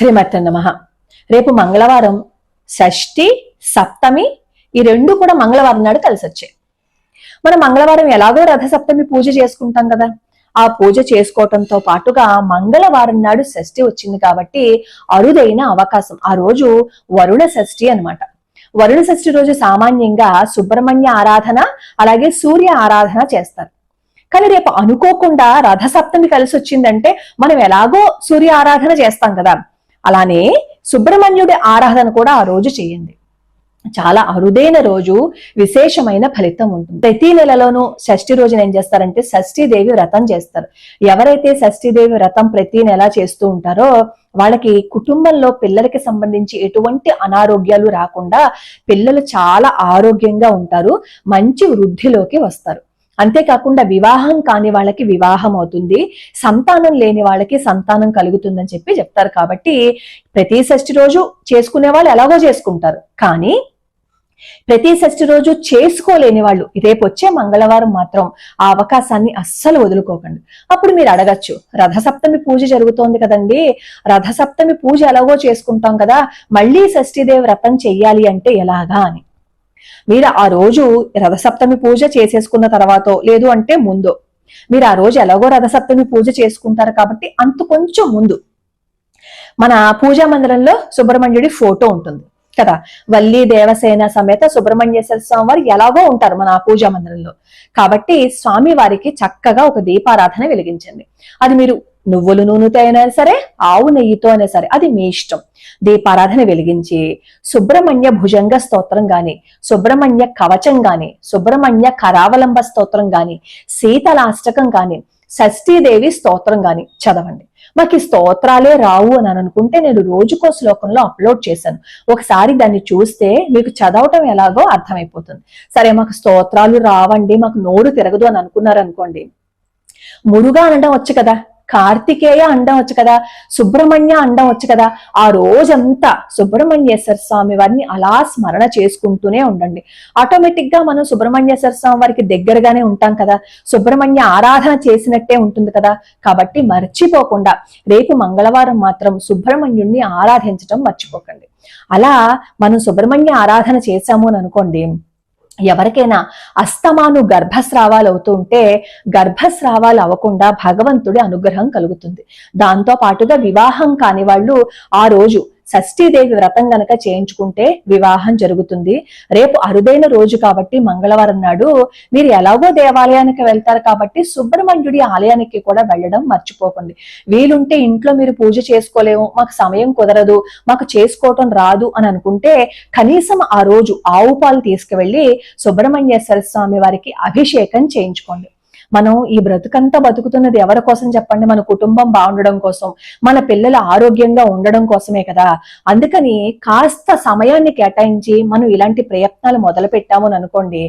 శ్రీమతి నమః. రేపు మంగళవారం షష్ఠి సప్తమి ఈ రెండు కూడా మంగళవారం నాడు కలిసి వచ్చాయి. మనం మంగళవారం ఎలాగో రథసప్తమి పూజ చేసుకుంటాం కదా, ఆ పూజ చేసుకోవటంతో పాటుగా మంగళవారం నాడు షష్ఠి వచ్చింది కాబట్టి అరుదైన అవకాశం. ఆ రోజు వరుణ షష్ఠి అన్నమాట. వరుణ షష్ఠి రోజు సామాన్యంగా సుబ్రహ్మణ్య ఆరాధన అలాగే సూర్య ఆరాధన చేస్తారు. కానీ రేపు అనుకోకుండా రథసప్తమి కలిసి వచ్చిందంటే మనం ఎలాగో సూర్య ఆరాధన చేస్తాం కదా, అలానే సుబ్రహ్మణ్యుడి ఆరాధన కూడా ఆ రోజు చేయండి. చాలా అరుదైన రోజు, విశేషమైన ఫలితం ఉంటుంది. ప్రతి నెలలోనూ షష్ఠి రోజున ఏం చేస్తారంటే షష్ఠీదేవి వ్రతం చేస్తారు. ఎవరైతే షష్ఠీదేవి వ్రతం ప్రతి నెల చేస్తూ ఉంటారో వాళ్ళకి కుటుంబంలో పిల్లలకి సంబంధించి ఎటువంటి అనారోగ్యాలు రాకుండా పిల్లలు చాలా ఆరోగ్యంగా ఉంటారు, మంచి వృద్ధిలోకి వస్తారు. అంతేకాకుండా వివాహం కాని వాళ్ళకి వివాహం అవుతుంది, సంతానం లేని వాళ్ళకి సంతానం కలుగుతుందని చెప్పి చెప్తారు. కాబట్టి ప్రతి షష్ఠి రోజు చేసుకునే వాళ్ళు ఎలాగో చేసుకుంటారు, కానీ ప్రతి షష్ఠి రోజు చేసుకోలేని వాళ్ళు రేపు వచ్చే మంగళవారం మాత్రం ఆ అవకాశాన్ని అస్సలు వదులుకోకండి. అప్పుడు మీరు అడగచ్చు, రథసప్తమి పూజ జరుగుతోంది కదండి, రథసప్తమి పూజ ఎలాగో చేసుకుంటాం కదా, మళ్ళీ షష్ఠీదేవి వ్రతం చెయ్యాలి అంటే ఎలాగా అని. మీరు ఆ రోజు రథసప్తమి పూజ చేసేసుకున్న తర్వాత లేదు అంటే ముందు మీరు ఆ రోజు ఎలాగో రథసప్తమి పూజ చేసుకుంటారు కాబట్టి అంత కొంచెం ముందు మన పూజా మందిరంలో సుబ్రహ్మణ్యుడి ఫోటో ఉంటుంది కదా, వల్లి దేవసేన సమేత సుబ్రహ్మణ్యేశ్వర స్వామి వారు ఎలాగో ఉంటారు మన పూజా మందిరంలో. కాబట్టి స్వామి వారికి చక్కగా ఒక దీపారాధన వెలిగించండి. అది మీరు నువ్వుల నూనెతో అయినా సరే, ఆవు నెయ్యితో అయినా సరే, అది మీ ఇష్టం. దీపారాధన వెలిగించి సుబ్రహ్మణ్య భుజంగ స్తోత్రం గాని, సుబ్రహ్మణ్య కవచం గాని, సుబ్రహ్మణ్య కరావలంబ స్తోత్రం గాని, శీతలాష్టకం గాని, షష్ఠీదేవి స్తోత్రం గాని చదవండి. మాకు ఈ స్తోత్రాలే రావు అని అనుకుంటే నేను రోజుకో శ్లోకంలో అప్లోడ్ చేశాను. ఒకసారి దాన్ని చూస్తే మీకు చదవటం ఎలాగో అర్థమైపోతుంది. సరే మాకు స్తోత్రాలు రావండి, మాకు నోరు తిరగదు అని అనుకున్నారు అనుకోండి, మురుగా అనడం వచ్చు కదా, కార్తికేయ అండం వచ్చు కదా, సుబ్రహ్మణ్య అండం వచ్చు కదా, ఆ రోజంతా సుబ్రహ్మణ్యేశ్వర స్వామి వారిని అలా స్మరణ చేసుకుంటూనే ఉండండి. ఆటోమేటిక్ గా మనం సుబ్రహ్మణ్యేశ్వర స్వామి వారికి దగ్గరగానే ఉంటాం కదా, సుబ్రహ్మణ్య ఆరాధన చేసినట్టే ఉంటుంది కదా. కాబట్టి మర్చిపోకుండా రేపు మంగళవారం మాత్రం సుబ్రహ్మణ్యుణ్ణి ఆరాధించడం మర్చిపోకండి. అలా మనం సుబ్రహ్మణ్య ఆరాధన చేశాము అని అనుకోండి, ఎవరికైనా అస్తమాను గర్భస్రావాలు అవుతుంటే గర్భస్రావాలు అవ్వకుండా భగవంతుడి అనుగ్రహం కలుగుతుంది. దాంతో పాటుగా వివాహం కాని వాళ్ళు ఆ రోజు షష్ఠీదేవి వ్రతం గనక చేయించుకుంటే వివాహం జరుగుతుంది. రేపు అరుదైన రోజు కాబట్టి మంగళవారం నాడు మీరు ఎలాగో దేవాలయానికి వెళ్తారు కాబట్టి సుబ్రహ్మణ్యుడి ఆలయానికి కూడా వెళ్ళడం మర్చిపోకండి. వీలుంటే ఇంట్లో మీరు పూజ చేసుకోలేము, మాకు సమయం కుదరదు, మాకు చేసుకోవటం రాదు అని అనుకుంటే కనీసం ఆ రోజు ఆవు పాలు తీసుకువెళ్ళి సుబ్రహ్మణ్యేశ్వర స్వామి వారికి అభిషేకం చేయించుకోండి. మనం ఈ బ్రతుకంతా బతుకుతున్నది ఎవరి కోసం చెప్పండి? మన కుటుంబం బాగుండడం కోసం, మన పిల్లల ఆరోగ్యంగా ఉండడం కోసమే కదా. అందుకని కాస్త సమయాన్ని కేటాయించి మనం ఇలాంటి ప్రయత్నాలు మొదలు పెట్టాము అని అనుకోండి,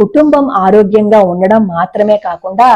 కుటుంబం ఆరోగ్యంగా ఉండడం మాత్రమే కాకుండా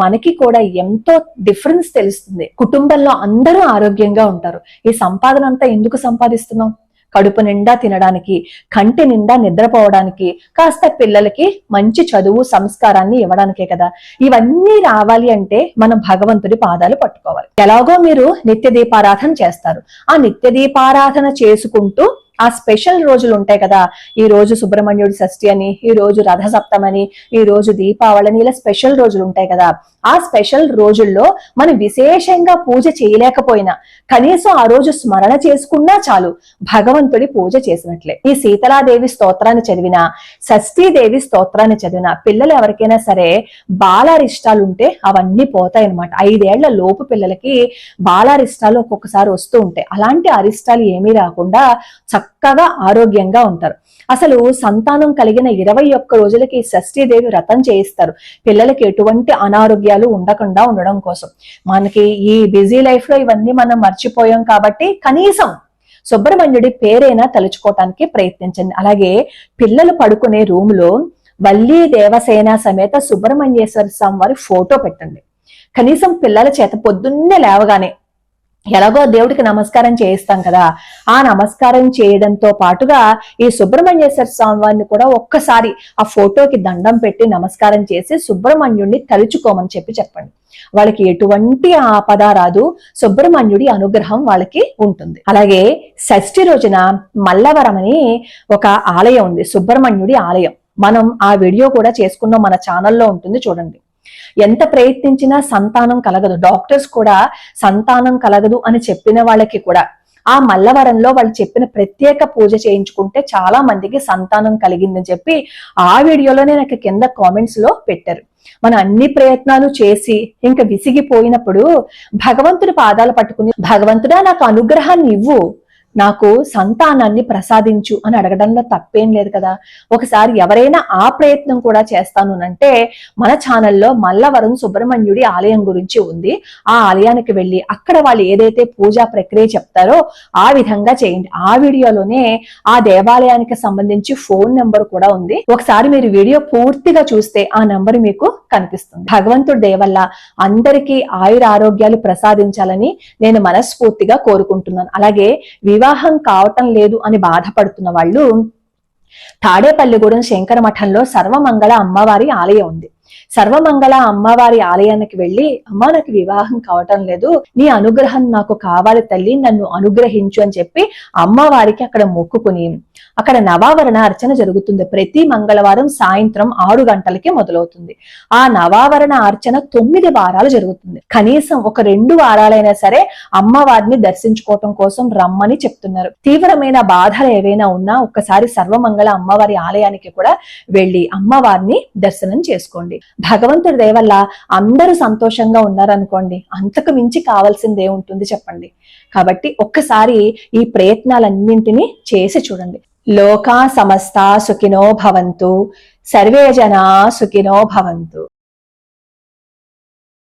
మనకి కూడా ఎంతో డిఫరెన్స్ తెలుస్తుంది. కుటుంబంలో అందరూ ఆరోగ్యంగా ఉంటారు. ఈ సంపాదన అంతా ఎందుకు సంపాదిస్తున్నాం? కడుపు నిండా తినడానికి, కంటి నిండా నిద్రపోవడానికి, కాస్త పిల్లలకి మంచి చదువు సంస్కారాన్ని ఇవ్వడానికే కదా. ఇవన్నీ రావాలి అంటే మనం భగవంతుడి పాదాలు పట్టుకోవాలి. ఎలాగో మీరు నిత్య దీపారాధన చేస్తారు, ఆ నిత్య దీపారాధన చేసుకుంటూ ఆ స్పెషల్ రోజులు ఉంటాయి కదా, ఈ రోజు సుబ్రహ్మణ్యుడి షష్ఠి అని, ఈ రోజు రథసప్తమని, ఈ రోజు దీపావళిని, ఇలా స్పెషల్ రోజులు ఉంటాయి కదా. ఆ స్పెషల్ రోజుల్లో మనం విశేషంగా పూజ చేయలేకపోయినా కనీసం ఆ రోజు స్మరణ చేసుకున్నా చాలు, భగవంతుడి పూజ చేసినట్లే. ఈ శీతలాదేవి స్తోత్రాన్ని చదివినా, షష్ఠీదేవి స్తోత్రాన్ని చదివినా, పిల్లలు ఎవరికైనా సరే బాలారిష్టాలు ఉంటే అవన్నీ పోతాయి అన్నమాట. 5 ఏళ్ల లోపు పిల్లలకి బాలారిష్టాలు ఒక్కొక్కసారి వస్తూ ఉంటాయి. అలాంటి అరిష్టాలు ఏమీ రాకుండా చక్కగా ఆరోగ్యంగా ఉంటారు. అసలు సంతానం కలిగిన 21 రోజులకి షష్ఠీదేవి వ్రతం చేయిస్తారు, పిల్లలకి ఎటువంటి అనారోగ్యాలు ఉండకుండా ఉండడం కోసం. మనకి ఈ బిజీ లైఫ్ లో ఇవన్నీ మనం మర్చిపోయాం కాబట్టి కనీసం సుబ్రహ్మణ్యుడి పేరైనా తలుచుకోవటానికి ప్రయత్నించండి. అలాగే పిల్లలు పడుకునే రూమ్ లో వల్లి దేవసేన సమేత సుబ్రహ్మణ్యేశ్వర స్వామి వారి ఫోటో పెట్టండి. కనీసం పిల్లల చేత పొద్దున్నే లేవగానే ఎలాగో దేవుడికి నమస్కారం చేయిస్తాం కదా, ఆ నమస్కారం చేయడంతో పాటుగా ఈ సుబ్రహ్మణ్యేశ్వర స్వామి వారిని కూడా ఒక్కసారి ఆ ఫోటోకి దండం పెట్టి నమస్కారం చేసి సుబ్రహ్మణ్యుడిని తలుచుకోమని చెప్పండి. వాళ్ళకి ఎటువంటి ఆపద రాదు, సుబ్రహ్మణ్యుడి అనుగ్రహం వాళ్ళకి ఉంటుంది. అలాగే షష్ఠి రోజున మల్లవరం అని ఒక ఆలయం ఉంది, సుబ్రహ్మణ్యుడి ఆలయం. మనం ఆ వీడియో కూడా చేసుకున్నాం, మన ఛానల్లో ఉంటుంది చూడండి. ఎంత ప్రయత్నించినా సంతానం కలగదు, డాక్టర్స్ కూడా సంతానం కలగదు అని చెప్పిన వాళ్ళకి కూడా ఆ మల్లవరంలో వాళ్ళు చెప్పిన ప్రత్యేక పూజ చేయించుకుంటే చాలా మందికి సంతానం కలిగిందని చెప్పి ఆ వీడియోలోనే నాకు కింద కామెంట్స్ లో పెట్టారు. మనం అన్ని ప్రయత్నాలు చేసి ఇంకా విసిగిపోయినప్పుడు భగవంతుడి పాదాలు పట్టుకుని, భగవంతుడా నాకు అనుగ్రహాన్ని ఇవ్వు, నాకు సంతానాన్ని ప్రసాదించు అని అడగడంలో తప్పేం లేదు కదా. ఒకసారి ఎవరైనా ఆ ప్రయత్నం కూడా చేస్తాను అంటే మన ఛానల్లో మల్లవరం సుబ్రహ్మణ్యుడి ఆలయం గురించి ఉంది. ఆ ఆలయానికి వెళ్ళి అక్కడ వాళ్ళు ఏదైతే పూజా ప్రక్రియ చెప్తారో ఆ విధంగా చేయండి. ఆ వీడియోలోనే ఆ దేవాలయానికి సంబంధించి ఫోన్ నెంబర్ కూడా ఉంది. ఒకసారి మీరు వీడియో పూర్తిగా చూస్తే ఆ నెంబర్ మీకు కనిపిస్తుంది. భగవంతుడి దయ వల్ల అందరికీ ఆయుర ఆరోగ్యాలు ప్రసాదించాలని నేను మనస్ఫూర్తిగా కోరుకుంటున్నాను. అలాగే వివాహం కావటం లేదు అని బాధపడుతున్న వాళ్ళు తాడేపల్లిగూడెం శంకర మఠంలో సర్వమంగళ అమ్మవారి ఆలయం ఉంది. సర్వమంగళ అమ్మవారి ఆలయానికి వెళ్లి, అమ్మా నాకు వివాహం కావటం లేదు, నీ అనుగ్రహం నాకు కావాలి తల్లి, నన్ను అనుగ్రహించు అని చెప్పి అమ్మవారికి అక్కడ మొక్కుకుని అక్కడ నవావరణ అర్చన జరుగుతుంది. ప్రతి మంగళవారం సాయంత్రం 6 గంటలకి మొదలవుతుంది. ఆ నవావరణ అర్చన 9 వారాలు జరుగుతుంది. కనీసం ఒక 2 వారాలైనా సరే అమ్మవారిని దర్శించుకోవటం కోసం రమ్మని చెప్తున్నారు. తీవ్రమైన బాధలు ఏవైనా ఉన్నా ఒక్కసారి సర్వమంగళ అమ్మవారి ఆలయానికి కూడా వెళ్లి అమ్మవారిని దర్శనం చేసుకోండి. భగవంతుడి దయ వల్ల అందరూ సంతోషంగా ఉన్నారనుకోండి, అంతకు మించి కావాల్సింది ఏముంటుంది చెప్పండి. కాబట్టి ఒక్కసారి ఈ ప్రయత్నాలన్నింటినీ చేసి చూడండి. లోకా సమస్త సుఖినో భవంతు, సర్వే జనా సుఖినో భవంతు.